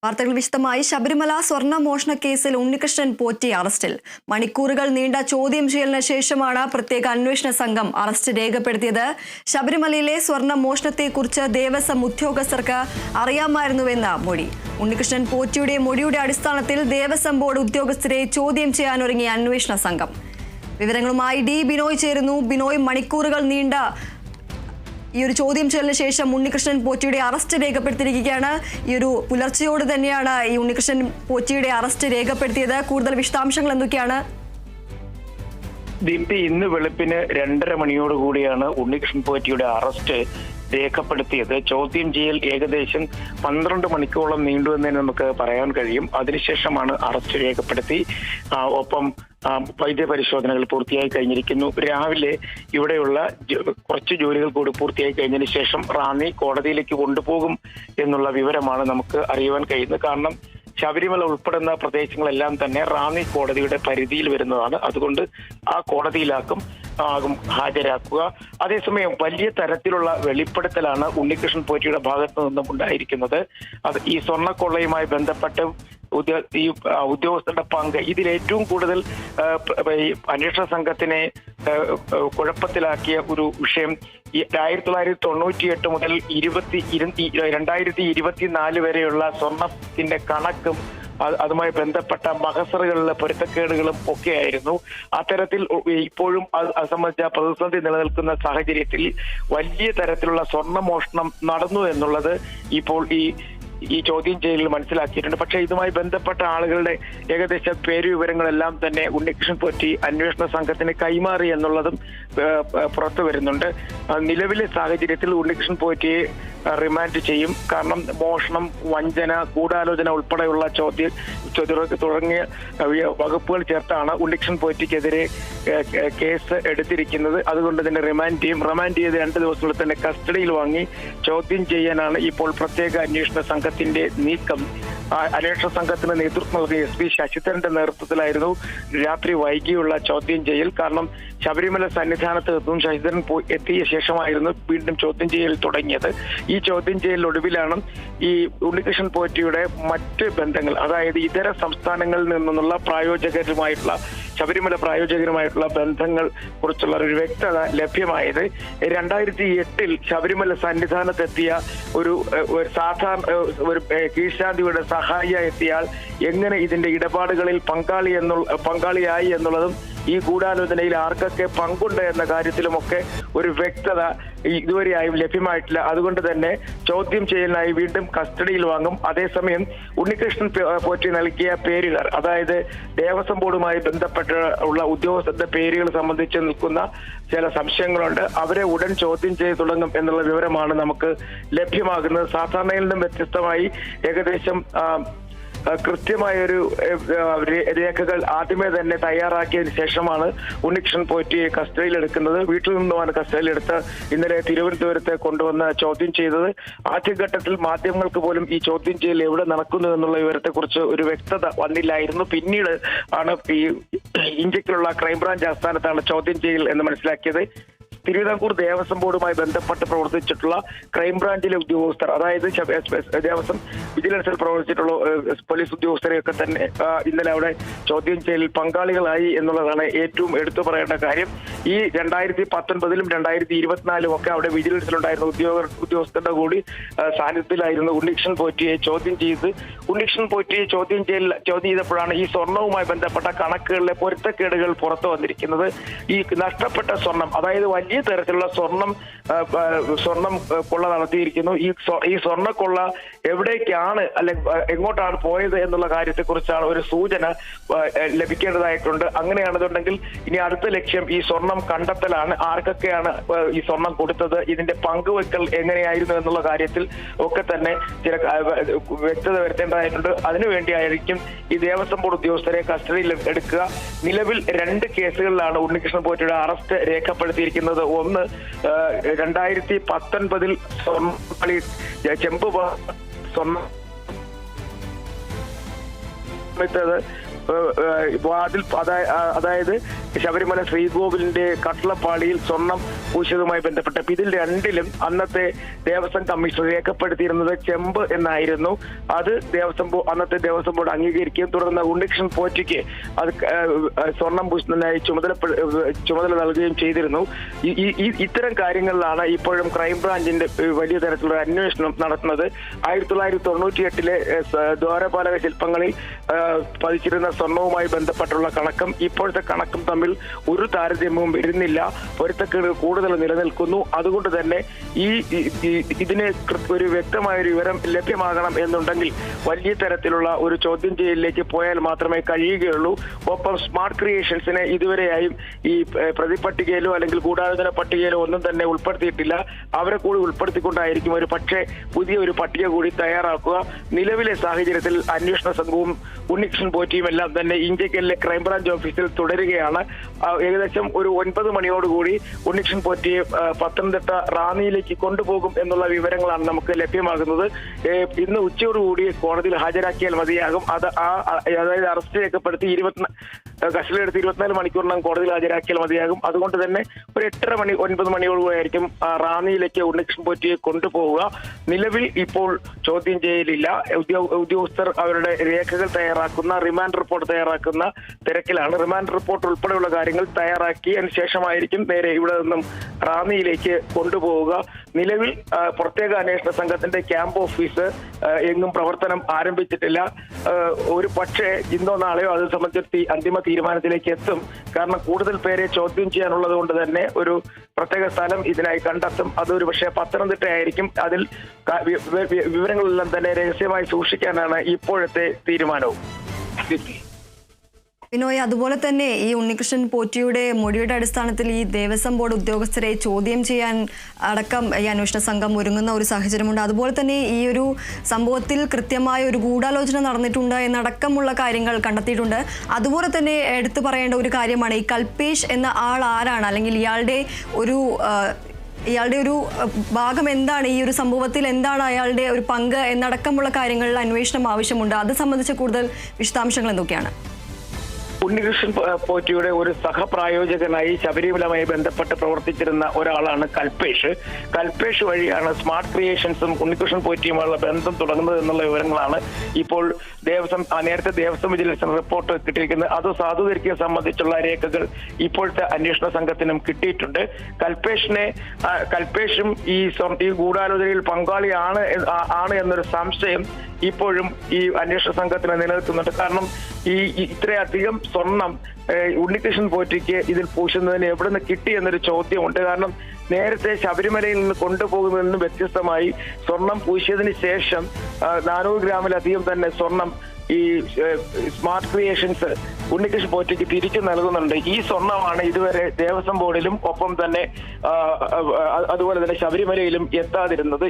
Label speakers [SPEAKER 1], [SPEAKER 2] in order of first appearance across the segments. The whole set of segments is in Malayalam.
[SPEAKER 1] വാർത്തകൾ വിശദമായി. ശബരിമല സ്വർണ്ണ മോഷണ കേസിൽ ഉണ്ണികൃഷ്ണൻ പോറ്റി അറസ്റ്റിൽ. മണിക്കൂറുകൾ നീണ്ട ചോദ്യം ചെയ്യലിന് ശേഷമാണ് പ്രത്യേക അന്വേഷണ സംഘം അറസ്റ്റ് രേഖപ്പെടുത്തിയത്. ശബരിമലയിലെ സ്വർണ്ണ മോഷണത്തെക്കുറിച്ച് ദേവസ്വം ഉദ്യോഗസ്ഥർക്ക് അറിയാമായിരുന്നുവെന്ന മൊഴി. ഉണ്ണികൃഷ്ണൻ പോറ്റിയുടെ മൊഴിയുടെ അടിസ്ഥാനത്തിൽ ദേവസ്വം ബോർഡ് ഉദ്യോഗസ്ഥരെ ചോദ്യം ചെയ്യാനൊരുങ്ങിയ അന്വേഷണ സംഘം. വിവരങ്ങളുമായി ഡി ബിനോയ് ചേരുന്നു. ബിനോയ്, മണിക്കൂറുകൾ നീണ്ട ഈ ഒരു ചോദ്യം ചെയ്യലിന് ശേഷം ഉണ്ണികൃഷ്ണൻ പോറ്റിയുടെ അറസ്റ്റ് രേഖപ്പെടുത്തിയിരിക്കുകയാണ്. ഈ ഒരു പുലർച്ചയോട് തന്നെയാണ് ഈ ഉണ്ണികൃഷ്ണൻ പോറ്റിയുടെ അറസ്റ്റ് രേഖപ്പെടുത്തിയത്. കൂടുതൽ വിശദാംശങ്ങൾ എന്തൊക്കെയാണ്?
[SPEAKER 2] ദീപ്തി, ഇന്ന് വെളുപ്പിന് 2:30 മണിയോടുകൂടിയാണ് ഉണ്ണികൃഷ്ണൻ പോറ്റിയുടെ അറസ്റ്റ് രേഖപ്പെടുത്തിയത്. ചോദ്യം ചെയ്യൽ ഏകദേശം 12 മണിക്കൂറോളം നീണ്ടുവെന്ന് നമുക്ക് പറയാൻ കഴിയും. അതിനുശേഷമാണ് അറസ്റ്റ് രേഖപ്പെടുത്തി. ഒപ്പം വൈദ്യപരിശോധനകൾ പൂർത്തിയായി കഴിഞ്ഞിരിക്കുന്നു. രാവിലെ ഇവിടെയുള്ള കുറച്ച് ജോലികൾ കൂടി പൂർത്തിയായി കഴിഞ്ഞതിന് ശേഷം റാന്നി കോടതിയിലേക്ക് കൊണ്ടുപോകും എന്നുള്ള വിവരമാണ് നമുക്ക് അറിയുവാൻ കഴിയുന്നത്. കാരണം ശബരിമല ഉൾപ്പെടുന്ന പ്രദേശങ്ങളെല്ലാം തന്നെ റാന്നി കോടതിയുടെ പരിധിയിൽ വരുന്നതാണ്. അതുകൊണ്ട് ആ കോടതിയിലാക്കും ഹാജരാക്കുക. അതേസമയം വലിയ തരത്തിലുള്ള വെളിപ്പെടുത്തലാണ് ഉണ്ണികൃഷ്ണൻ പോറ്റിയുടെ ഭാഗത്തു നിന്നും ഉണ്ടായിരിക്കുന്നത്. അത് ഈ സ്വർണ്ണക്കൊള്ളയുമായി ബന്ധപ്പെട്ട് ഈ ഉദ്യോഗസ്ഥരുടെ പങ്ക് ഇതിൽ ഏറ്റവും കൂടുതൽ അന്വേഷണ സംഘത്തിനെ കുഴപ്പത്തിലാക്കിയ ഒരു വിഷയം ഈ 1998 മുതൽ 2024 വരെയുള്ള സ്വർണത്തിന്റെ കണക്കും അതുമായി ബന്ധപ്പെട്ട മഹസറുകളിലെ പൊരുത്തക്കേടുകളും ഒക്കെയായിരുന്നു. അത്തരത്തിൽ ഇപ്പോഴും അത് സംബന്ധിച്ച പ്രതിസന്ധി നിലനിൽക്കുന്ന സാഹചര്യത്തിൽ വലിയ തരത്തിലുള്ള സ്വർണ്ണമോഷണം നടന്നു എന്നുള്ളത് ഇപ്പോൾ ഈ ചോദ്യം ചെയ്യലിൽ മനസ്സിലാക്കിയിട്ടുണ്ട്. പക്ഷേ ഇതുമായി ബന്ധപ്പെട്ട ആളുകളുടെ ഏകദേശ പേര് വിവരങ്ങളെല്ലാം തന്നെ ഉണ്ണികൃഷ്ണൻ പോറ്റി അന്വേഷണ സംഘത്തിന് കൈമാറി എന്നുള്ളതും പുറത്തു വരുന്നുണ്ട്. നിലവിലെ സാഹചര്യത്തിൽ ഉണ്ണികൃഷ്ണൻ പോറ്റിയെ റിമാൻഡ് ചെയ്യും. കാരണം മോഷണം, വഞ്ചന, ഗൂഢാലോചന ഉൾപ്പെടെയുള്ള തുടങ്ങിയ വകുപ്പുകൾ ചേർത്താണ് ഉണ്ണികൃഷ്ണൻ പോറ്റിക്കെതിരെ കേസ് എടുത്തിരിക്കുന്നത്. അതുകൊണ്ട് തന്നെ റിമാൻഡ് ചെയ്യും. റിമാൻഡ് ചെയ്ത് 2 ദിവസങ്ങളിൽ തന്നെ കസ്റ്റഡിയിൽ വാങ്ങി ചോദ്യം ചെയ്യാനാണ് ഇപ്പോൾ പ്രത്യേക അന്വേഷണ സംഘത്തിന്റെ നീക്കം. അന്വേഷണ സംഘത്തിന് നേതൃത്വം നൽകിയ SP ശശിധരന്റെ നേതൃത്വത്തിലായിരുന്നു രാത്രി വൈകിയുള്ള ചോദ്യം ചെയ്യൽ. കാരണം ശബരിമല സന്നിധാനത്ത് എത്തും ശശിധരൻ എത്തിയ ശേഷമായിരുന്നു വീണ്ടും ചോദ്യം ചെയ്യൽ തുടങ്ങിയത്. ഈ ചോദ്യം ചെയ്യലിനൊടുവിലാണ് ഈ ഉണ്ണികൃഷ്ണൻ പോറ്റിയുടെ മറ്റ് ബന്ധങ്ങൾ, അതായത് ഇതര സംസ്ഥാനങ്ങളിൽ നിന്നുള്ള ശബരിമല പ്രായോജകരുമായിട്ടുള്ള ബന്ധങ്ങൾ കുറിച്ചുള്ള ഒരു വ്യക്തത ലഭ്യമായത്. 2008 ശബരിമല സന്നിധാനത്തെത്തിയ ഒരു സാധാരണ കീഴ്ശാന്തിയുടെ സഹായിയായി എത്തിയാൽ എങ്ങനെ ഇതിന്റെ ഇടപാടുകളിൽ പങ്കാളിയായി എന്നുള്ളതും ഈ ഗൂഢാലോചനയിൽ ആർക്കൊക്കെ പങ്കുണ്ട് എന്ന കാര്യത്തിലുമൊക്കെ ഒരു വ്യക്തത ഇതുവരെയായും ലഭ്യമായിട്ടില്ല. അതുകൊണ്ട് തന്നെ ചോദ്യം ചെയ്യലിനായി വീണ്ടും കസ്റ്റഡിയിൽ വാങ്ങും. അതേസമയം ഉണ്ണികൃഷ്ണൻ പോറ്റി നൽകിയ പേരുകൾ, അതായത് ദേവസ്വം ബോർഡുമായി ബന്ധപ്പെട്ടുള്ള ഉദ്യോഗസ്ഥരുടെ പേരുകൾ സംബന്ധിച്ച് നിൽക്കുന്ന ചില സംശയങ്ങളുണ്ട്. അവരെ ഉടൻ ചോദ്യം ചെയ്ത് തുടങ്ങും എന്നുള്ള വിവരമാണ് നമുക്ക് ലഭ്യമാകുന്നത്. സാധാരണയിൽ നിന്നും വ്യത്യസ്തമായി ഏകദേശം കൃത്യമായൊരു രേഖകൾ ആദ്യമേ തന്നെ തയ്യാറാക്കിയതിനു ശേഷമാണ് ഉണ്ണികൃഷ്ണൻ പോറ്റിയെ കസ്റ്റഡിയിലെടുക്കുന്നത്. വീട്ടിൽ നിന്നുമാണ് കസ്റ്റഡിയിലെടുത്ത് ഇന്നലെ തിരുവനന്തപുരത്ത് കൊണ്ടുവന്ന് ചോദ്യം ചെയ്തത്. ആദ്യഘട്ടത്തിൽ മാധ്യമങ്ങൾക്ക് പോലും ഈ ചോദ്യം ചെയ്യൽ എവിടെ നടക്കുന്നു എന്നുള്ള വിവരത്തെക്കുറിച്ച് ഒരു വ്യക്തത വന്നില്ലായിരുന്നു. പിന്നീട് ആണ് ഈ ഇഞ്ചിക്കലുള്ള ക്രൈംബ്രാഞ്ച് ആസ്ഥാനത്താണ് ചോദ്യം ചെയ്യൽ എന്ന് മനസ്സിലാക്കിയത്. തിരുവിതാംകൂർ ദേവസ്വം ബോർഡുമായി ബന്ധപ്പെട്ട് പ്രവർത്തിച്ചിട്ടുള്ള ക്രൈംബ്രാഞ്ചിലെ ഉദ്യോഗസ്ഥർ, അതായത് ദേവസ്വം വിജിലൻസിൽ പ്രവർത്തിച്ചിട്ടുള്ള പോലീസ് ഉദ്യോഗസ്ഥരെയൊക്കെ തന്നെ ഇന്നലെ അവിടെ ചോദ്യം ചെയ്യലിൽ പങ്കാളികളായി എന്നുള്ളതാണ് ഏറ്റവും എടുത്തു പറയേണ്ട കാര്യം. ഈ 2019 2024 ഒക്കെ അവിടെ വിജിലൻസിലുണ്ടായിരുന്ന ഉദ്യോഗസ്ഥരുടെ കൂടി സാന്നിധ്യത്തിലായിരുന്നു ഉണ്ണികൃഷ്ണൻ പോറ്റിയെ ചോദ്യം ചെയ്ത്. ഉണ്ണികൃഷ്ണൻ പോറ്റിയെ ചോദ്യം ചെയ്തപ്പോഴാണ് ഈ സ്വർണവുമായി ബന്ധപ്പെട്ട കണക്കുകളിലെ പൊരുത്തക്കേടുകൾ പുറത്തു വന്നിരിക്കുന്നത്. ഈ നഷ്ടപ്പെട്ട സ്വർണം, അതായത് വലിയ തരത്തിലുള്ള സ്വർണം കൊള്ള നടത്തിയിരിക്കുന്നു. ഈ സ്വർണ്ണക്കൊള്ള എവിടേക്കാണ് എങ്ങോട്ടാണ് പോയത് എന്നുള്ള കാര്യത്തെക്കുറിച്ചാണ് ഒരു സൂചന ലഭിക്കേണ്ടതായിട്ടുണ്ട്. അങ്ങനെയാണെന്നുണ്ടെങ്കിൽ ഇനി അടുത്ത ലക്ഷ്യം ഈ സ്വർണം കണ്ടെത്തലാണ്. ആർക്കൊക്കെയാണ് ഈ സ്വർണം കൊടുത്തത്, ഇതിന്റെ പങ്കുവെക്കൽ എങ്ങനെയായിരുന്നു എന്നുള്ള കാര്യത്തിൽ ഒക്കെ തന്നെ ചില വ്യക്തത വരുത്തേണ്ടതായിട്ടുണ്ട്. അതിനുവേണ്ടിയായിരിക്കും ഈ ദേവസ്വം ബോർഡ് ഉദ്യോഗസ്ഥരെ കസ്റ്റഡിയിൽ എടുക്കുക. നിലവിൽ 2 കേസുകളിലാണ് ഉണ്ണികൃഷ്ണൻ പോറ്റിയുടെ അറസ്റ്റ് രേഖപ്പെടുത്തിയിരിക്കുന്നത്. ഒന്ന് 2019 ചെമ്പ് സ്വർണ്ണ വാതിൽ, അതായത് ശബരിമല ശ്രീകോവിലിന്റെ കട്ടളപ്പാളിയിൽ സ്വർണം പൂശിയതുമായി ബന്ധപ്പെട്ട് ഇതിൽ രണ്ടിലും അന്നത്തെ ദേവസ്വം കമ്മീഷണർ രേഖപ്പെടുത്തിയിരുന്നത് ചെമ്പ് എന്നായിരുന്നു. അത് അന്നത്തെ ദേവസ്വം ബോർഡ് അംഗീകരിക്കുകയും തുടർന്ന് ഉണ്ണികൃഷ്ണൻ പോറ്റിക്ക് അത് സ്വർണം പൂശുന്നതിനായി ചുമതല നൽകുകയും ചെയ്തിരുന്നു. ഇത്തരം കാര്യങ്ങളിലാണ് ഇപ്പോഴും ക്രൈംബ്രാഞ്ചിന്റെ വലിയ തരത്തിലുള്ള അന്വേഷണം നടത്തുന്നത്. 1998 ദ്വാരപാലക ശില്പങ്ങളിൽ പതിച്ചിരുന്ന സ്വർണവുമായി ബന്ധപ്പെട്ടുള്ള കണക്കും ഇപ്പോഴത്തെ കണക്കും തമ്മിൽ ഒരു താരതമ്യവും വരുന്നില്ല. പൊരുത്തക്കേട് കൂടുതൽ നിലനിൽക്കുന്നു. അതുകൊണ്ട് തന്നെ ഇതിന് ഒരു വ്യക്തമായ ഒരു വിവരം ലഭ്യമാകണം എന്നുണ്ടെങ്കിൽ വലിയ തരത്തിലുള്ള ഒരു ചോദ്യം ചെയ്യലിലേക്ക് പോയാൽ മാത്രമേ കഴിയുകയുള്ളൂ. ഒപ്പം സ്മാർട്ട് ക്രിയേഷൻസിനെ ഇതുവരെയായും ഈ പ്രതിപട്ടികയിലോ അല്ലെങ്കിൽ ഗൂഢാലോചന പട്ടികയിലോ ഒന്നും തന്നെ ഉൾപ്പെടുത്തിയിട്ടില്ല. അവരെ കൂടി ഉൾപ്പെടുത്തിക്കൊണ്ടായിരിക്കും ഒരു പക്ഷേ പുതിയ ഒരു പട്ടിക കൂടി തയ്യാറാക്കുക. നിലവിലെ സാഹചര്യത്തിൽ അന്വേഷണ സംഘവും ഉണ്ണികൃഷ്ണൻ പോറ്റിയും എല്ലാം തന്നെ ഇന്ത്യക്കലിലെ ക്രൈംബ്രാഞ്ച് ഓഫീസിൽ തുടരുകയാണ്. ഏകദേശം ഒരു 9 മണിയോടുകൂടി ഉണ്ണികൃഷ്ണൻ പോറ്റിയെ പത്തനംതിട്ട റാന്നിയിലേക്ക് കൊണ്ടുപോകും എന്നുള്ള വിവരങ്ങളാണ് നമുക്ക് ലഭ്യമാകുന്നത്. ഇന്ന് ഉച്ചയോടുകൂടി കോടതിയിൽ ഹാജരാക്കിയാൽ മതിയാകും. അതായത് അറസ്റ്റ് രേഖപ്പെടുത്തി കസ്റ്റഡിയിലെടുത്ത് 24 മണിക്കൂറിനകം കോടതിയിൽ ഹാജരാക്കിയാൽ മതിയാകും. അതുകൊണ്ട് തന്നെ ഒരു 8:30 മണി 9 മണിയോടുകൂടിയായിരിക്കും റാന്നിയിലേക്ക് ഉണ്ണികൃഷ്ണൻ പോറ്റിയെ കൊണ്ടുപോവുക. നിലവിൽ ഇപ്പോൾ ചോദ്യം ചെയ്യലില്ല. ഉദ്യോഗസ്ഥർ അവരുടെ രേഖകൾ തയ്യാറാക്കുന്ന റിമാൻഡ് റിപ്പോർട്ട് തയ്യാറാക്കുന്ന തിരക്കിലാണ്. റിമാൻഡ് റിപ്പോർട്ട് ഉൾപ്പെടെയുള്ള കാര്യങ്ങൾ തയ്യാറാക്കിയതിനു ശേഷമായിരിക്കും നേരെ ഇവിടെ നിന്നും റാന്നിയിലേക്ക് കൊണ്ടുപോവുക. നിലവിൽ പ്രത്യേക അന്വേഷണ സംഘത്തിന്റെ ക്യാമ്പ് ഓഫീസ് എങ്ങും പ്രവർത്തനം ആരംഭിച്ചിട്ടില്ല. ഒരു പക്ഷേ ഇന്നോ നാളെയോ അത് സംബന്ധിച്ച് അന്തിമ തീരുമാനത്തിലേക്ക് എത്തും. കാരണം കൂടുതൽ പേരെ ചോദ്യം ചെയ്യാനുള്ളത് കൊണ്ട് തന്നെ ഒരു പ്രത്യേക സ്ഥലം ഇതിനായി കണ്ടെത്തും. അതൊരു പക്ഷേ പത്തനംതിട്ട ആയിരിക്കും. അതിൽ വിവരങ്ങളെല്ലാം തന്നെ രഹസ്യമായി സൂക്ഷിക്കാനാണ് ഇപ്പോഴത്തെ തീരുമാനവും.
[SPEAKER 1] ബിനോയ്, അതുപോലെ തന്നെ ഈ ഉണ്ണികൃഷ്ണൻ പോറ്റിയുടെ മൊഴിയുടെ അടിസ്ഥാനത്തിൽ ഈ ദേവസ്വം ബോർഡ് ഉദ്യോഗസ്ഥരെ ചോദ്യം ചെയ്യാൻ അടക്കം ഈ അന്വേഷണ സംഘം ഒരുങ്ങുന്ന ഒരു സാഹചര്യമുണ്ട്. അതുപോലെ തന്നെ ഈ ഒരു സംഭവത്തിൽ കൃത്യമായ ഒരു ഗൂഢാലോചന നടന്നിട്ടുണ്ട് എന്നടക്കമുള്ള കാര്യങ്ങൾ കണ്ടെത്തിയിട്ടുണ്ട്. അതുപോലെ തന്നെ എടുത്തു പറയേണ്ട ഒരു കാര്യമാണ് ഈ കൽപേഷ് എന്ന ആൾ ആരാണ്, അല്ലെങ്കിൽ ഇയാളുടെ ഒരു ഭാഗം എന്താണ്, ഈ ഒരു സംഭവത്തിൽ എന്താണ് അയാളുടെ ഒരു പങ്ക് എന്നടക്കമുള്ള കാര്യങ്ങളിൽ അന്വേഷണം ആവശ്യമുണ്ട്. അത് സംബന്ധിച്ച കൂടുതൽ വിശദാംശങ്ങൾ എന്തൊക്കെയാണ്?
[SPEAKER 2] ഉണ്ണികൃഷ്ണൻ പോറ്റിയുടെ ഒരു സഹപ്രായോജകനായി ശബരിമലയുമായി ബന്ധപ്പെട്ട് പ്രവർത്തിച്ചിരുന്ന ഒരാളാണ് കൽപേഷ്. കൽപേഷ് വഴിയാണ് സ്മാർട്ട് ക്രിയേഷൻസും ഉണ്ണികൃഷ്ണൻ പോറ്റിയുമായുള്ള ബന്ധം തുടങ്ങുന്നത് എന്നുള്ള വിവരങ്ങളാണ് ഇപ്പോൾ നേരത്തെ ദേവസ്വം വിജിലൻസ് റിപ്പോർട്ട് കിട്ടിയിരിക്കുന്നത്. അത് സാധൂകരിക്കുക സംബന്ധിച്ചുള്ള രേഖകൾ ഇപ്പോഴത്തെ അന്വേഷണ സംഘത്തിനും കിട്ടിയിട്ടുണ്ട്. കൽപേഷും ഈ ഗൂഢാലോചനയിൽ പങ്കാളിയാണ് എന്നൊരു സംശയം ഇപ്പോഴും ഈ അന്വേഷണ സംഘത്തിന് നിലനിൽക്കുന്നുണ്ട്. കാരണം ഇത്രയധികം സ്വർണം ഉണ്ണികൃഷ്ണൻ പോറ്റിക്ക് ഇതിൽ പൂശുന്നതിന് എവിടെ നിന്ന് കിട്ടി എന്നൊരു ചോദ്യമുണ്ട്. കാരണം നേരത്തെ ശബരിമലയിൽ നിന്ന് കൊണ്ടുപോകുന്നതിൽ നിന്ന് വ്യത്യസ്തമായി സ്വർണം പൂശിയതിന് ശേഷം 400 ഗ്രാമിലധികം തന്നെ സ്വർണം ഈ സ്മാർട്ട് ക്രിയേഷൻസ് ഉണ്ണികൃഷ്ണൻ പോറ്റിക്ക് തിരിച്ചു നൽകുന്നുണ്ട്. ഈ സ്വർണമാണ് ഇതുവരെ ദേവസ്വം ബോർഡിലും ഒപ്പം തന്നെ അതുപോലെ തന്നെ ശബരിമലയിലും എത്താതിരുന്നത്.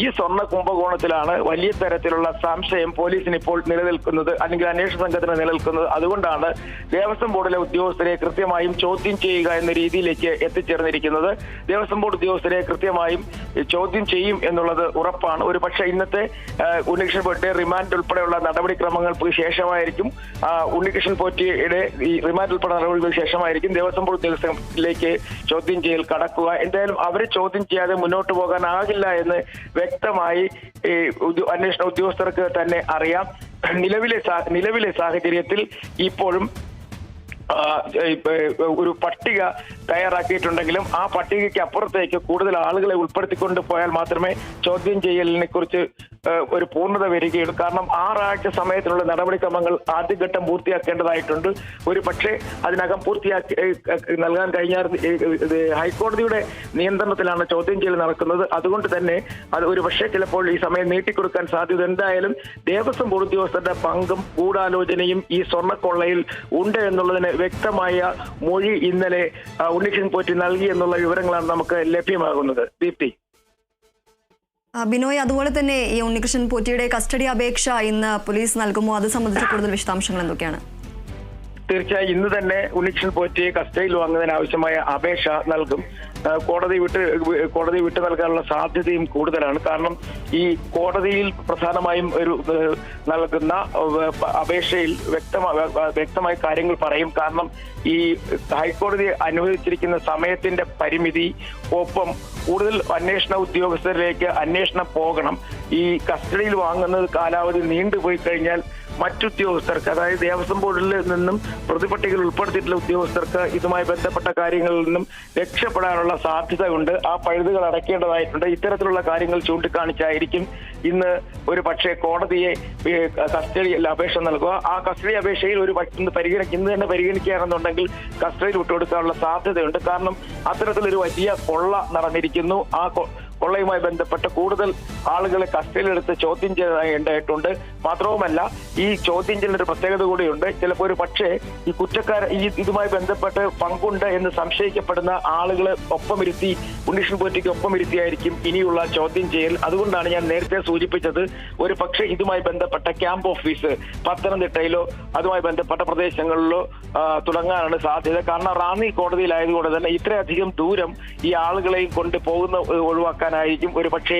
[SPEAKER 2] ഈ സ്വർണ്ണ കുംഭകോണത്തിലാണ് വലിയ തരത്തിലുള്ള സംശയം പോലീസിന് ഇപ്പോൾ നിലനിൽക്കുന്നത്, അല്ലെങ്കിൽ അന്വേഷണ സംഘത്തിന് നിലനിൽക്കുന്നത്. അതുകൊണ്ടാണ് ദേവസ്വം ബോർഡിലെ ഉദ്യോഗസ്ഥരെ കൃത്യമായും ചോദ്യം ചെയ്യുക എന്ന രീതിയിലേക്ക് എത്തിച്ചേർന്നിരിക്കുന്നത്. ദേവസ്വം ബോർഡ് ഉദ്യോഗസ്ഥരെ കൃത്യമായും ചോദ്യം ചെയ്യും എന്നുള്ളത് ഉറപ്പാണ്. ഒരു പക്ഷേ ഇന്നത്തെ ഉണ്ണികൃഷ്ണൻ പോറ്റിയുടെ റിമാൻഡ് ഉൾപ്പെടെയുള്ള നടപടിക്രമങ്ങൾക്ക് ശേഷമായിരിക്കും ഉണ്ണികൃഷ്ണൻ പോറ്റിയുടെ ഈ റിമാൻഡ് ഉൾപ്പെടെ നടപടികൾക്ക് ശേഷമായിരിക്കും ദേവസ്വം ബോർഡ് ഉദ്യോഗസ്ഥരിലേക്ക് ചോദ്യം ചെയ്യൽ കടക്കുക. എന്തായാലും അവരെ ചോദ്യം ചെയ്യാതെ മുന്നോട്ട് പോകാനാകില്ല എന്ന് വ്യക്തമായി അന്വേഷണ ഉദ്യോഗസ്ഥർക്ക് തന്നെ അറിയാം. നിലവിലെ സാഹചര്യത്തിൽ ഇപ്പോഴും ഒരു പട്ടിക തയ്യാറാക്കിയിട്ടുണ്ടെങ്കിലും ആ പട്ടികയ്ക്ക് അപ്പുറത്തേക്ക് കൂടുതൽ ആളുകളെ ഉൾപ്പെടുത്തിക്കൊണ്ട് പോയാൽ മാത്രമേ ചോദ്യം ചെയ്യലിനെ കുറിച്ച് ഒരു പൂർണ്ണത വരികയുള്ളൂ. കാരണം 6 ആഴ്ച സമയത്തിനുള്ള നടപടിക്രമങ്ങൾ ആദ്യഘട്ടം പൂർത്തിയാക്കേണ്ടതായിട്ടുണ്ട്. ഒരു പക്ഷേ അതിനകം പൂർത്തിയാക്കി നൽകാൻ കഴിഞ്ഞാൽ ഹൈക്കോടതിയുടെ നിയന്ത്രണത്തിലാണ് ചോദ്യം ചെയ്യൽ നടക്കുന്നത്. അതുകൊണ്ട് തന്നെ അത് ഒരു പക്ഷേ ചിലപ്പോൾ ഈ സമയം നീട്ടിക്കൊടുക്കാൻ സാധ്യത. എന്തായാലും ദേവസ്വം ബോർഡ് ഉദ്യോഗസ്ഥരുടെ പങ്കും ഗൂഢാലോചനയും ഈ സ്വർണ്ണക്കൊള്ളയിൽ ഉണ്ട് എന്നുള്ളതിന് വ്യക്തമായ മൊഴി ഇന്നലെ ഉണ്ണികൃഷ്ണൻ പോറ്റി നൽകി എന്നുള്ള വിവരങ്ങളാണ് നമുക്ക് ലഭ്യമാകുന്നത്. ദീപ്തി.
[SPEAKER 1] ബിനോയ്, അതുപോലെ തന്നെ ഈ ഉണ്ണികൃഷ്ണൻ പോറ്റിയുടെ കസ്റ്റഡി അപേക്ഷ ഇന്ന് പോലീസ് നൽകുമോ? അത് സംബന്ധിച്ച് കൂടുതൽ വിശദാംശങ്ങൾ എന്തൊക്കെയാണ്?
[SPEAKER 2] തീർച്ചയായും ഇന്ന് തന്നെ ഉണ്ണികൃഷ്ണൻ പോറ്റിയെ കസ്റ്റഡിയിൽ വാങ്ങുന്നതിന് ആവശ്യമായ അപേക്ഷ നൽകും. കോടതി വിട്ടു നൽകാനുള്ള സാധ്യതയും കൂടുതലാണ്. കാരണം ഈ കോടതിയിൽ പ്രധാനമായും ഒരു നൽകുന്ന അപേക്ഷയിൽ വ്യക്തമായ കാര്യങ്ങൾ പറയും. കാരണം ഈ ഹൈക്കോടതി അനുവദിച്ചിരിക്കുന്ന സമയത്തിന്റെ പരിമിതി, ഒപ്പം കൂടുതൽ അന്വേഷണ ഉദ്യോഗസ്ഥരിലേക്ക് അന്വേഷണം പോകണം. ഈ കസ്റ്റഡിയിൽ വാങ്ങുന്നത് കാലാവധി നീണ്ടുപോയി കഴിഞ്ഞാൽ മറ്റുദ്യോഗസ്ഥർക്ക്, അതായത് ദേവസ്വം ബോർഡിൽ നിന്നും പ്രതിപട്ടികയിൽ ഉൾപ്പെടുത്തിയിട്ടുള്ള ഉദ്യോഗസ്ഥർക്ക് ഇതുമായി ബന്ധപ്പെട്ട കാര്യങ്ങളിൽ നിന്നും രക്ഷപ്പെടാനുള്ള സാധ്യതയുണ്ട്. ആ പഴുതുകൾ അടയ്ക്കേണ്ടതായിട്ടുണ്ട്. ഇത്തരത്തിലുള്ള കാര്യങ്ങൾ ചൂണ്ടിക്കാണിച്ചായിരിക്കും ഇന്ന് ഒരു പക്ഷേ കോടതിയെ കസ്റ്റഡിയിൽ അപേക്ഷ നൽകുക. ആ കസ്റ്റഡി അപേക്ഷയിൽ ഇന്ന് തന്നെ പരിഗണിക്കുകയാണെന്നുണ്ടെങ്കിൽ കസ്റ്റഡിയിൽ വിട്ടുകൊടുക്കാനുള്ള സാധ്യതയുണ്ട്. കാരണം അത്തരത്തിലൊരു വലിയ കൊള്ള നടന്നിരിക്കുന്നു. ആ കൊള്ളയുമായി ബന്ധപ്പെട്ട് കൂടുതൽ ആളുകളെ കസ്റ്റഡിയിലെടുത്ത് ചോദ്യം ചെയ്യേണ്ടതായിട്ടുണ്ട്. മാത്രവുമല്ല, ഈ ചോദ്യം ചെയ്യുന്ന ഒരു പ്രത്യേകത കൂടിയുണ്ട്. ചിലപ്പോൾ ഒരു പക്ഷേ ഈ ഇതുമായി ബന്ധപ്പെട്ട് പങ്കുണ്ട് എന്ന് സംശയിക്കപ്പെടുന്ന ആളുകളെ ഒപ്പമിരുത്തി, ഉണ്ണികൃഷ്ണൻ പോറ്റിക്ക് ഒപ്പമിരുത്തിയായിരിക്കും ഇനിയുള്ള ചോദ്യം ചെയ്യൽ. അതുകൊണ്ടാണ് ഞാൻ നേരത്തെ സൂചിപ്പിച്ചത്, ഒരു പക്ഷേ ഇതുമായി ബന്ധപ്പെട്ട ക്യാമ്പ് ഓഫീസ് പത്തനംതിട്ടയിലോ അതുമായി ബന്ധപ്പെട്ട പ്രദേശങ്ങളിലോ തുടങ്ങാനാണ് സാധ്യത. കാരണം റാന്നി കോടതിയിലായതുകൊണ്ട് തന്നെ ഇത്രയധികം ദൂരം ഈ ആളുകളെയും കൊണ്ട് ഒഴിവാക്കാനായിരിക്കും ഒരു പക്ഷേ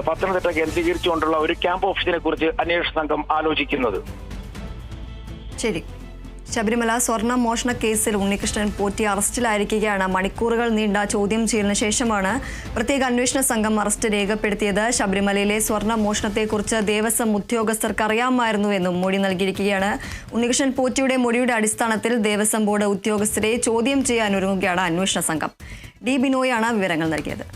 [SPEAKER 2] പത്തനംതിട്ട കേന്ദ്രീകരിച്ചുകൊണ്ടുള്ള ഒരു ക്യാമ്പ് ഓഫീസിനെ കുറിച്ച് അന്വേഷണ സംഘം ആലോചിക്കുന്നത്.
[SPEAKER 1] ശരി. ശബരിമല സ്വർണ്ണ മോഷണ കേസിൽ ഉണ്ണികൃഷ്ണൻ പോറ്റി അറസ്റ്റിലായിരിക്കുകയാണ്. മണിക്കൂറുകൾ നീണ്ട ചോദ്യം ചെയ്യലിന് ശേഷമാണ് പ്രത്യേക അന്വേഷണ സംഘം അറസ്റ്റ് രേഖപ്പെടുത്തിയത്. ശബരിമലയിലെ സ്വർണ്ണ മോഷണത്തെക്കുറിച്ച് ദേവസ്വം ഉദ്യോഗസ്ഥർക്ക് അറിയാമായിരുന്നുവെന്നും മൊഴി നൽകിയിരിക്കുകയാണ്. ഉണ്ണികൃഷ്ണൻ പോറ്റിയുടെ മൊഴിയുടെ അടിസ്ഥാനത്തിൽ ദേവസ്വം ബോർഡ് ഉദ്യോഗസ്ഥരെ ചോദ്യം ചെയ്യാനൊരുങ്ങുകയാണ് അന്വേഷണ സംഘം. ഡി ബിനോയാണ് വിവരങ്ങൾ നൽകിയത്.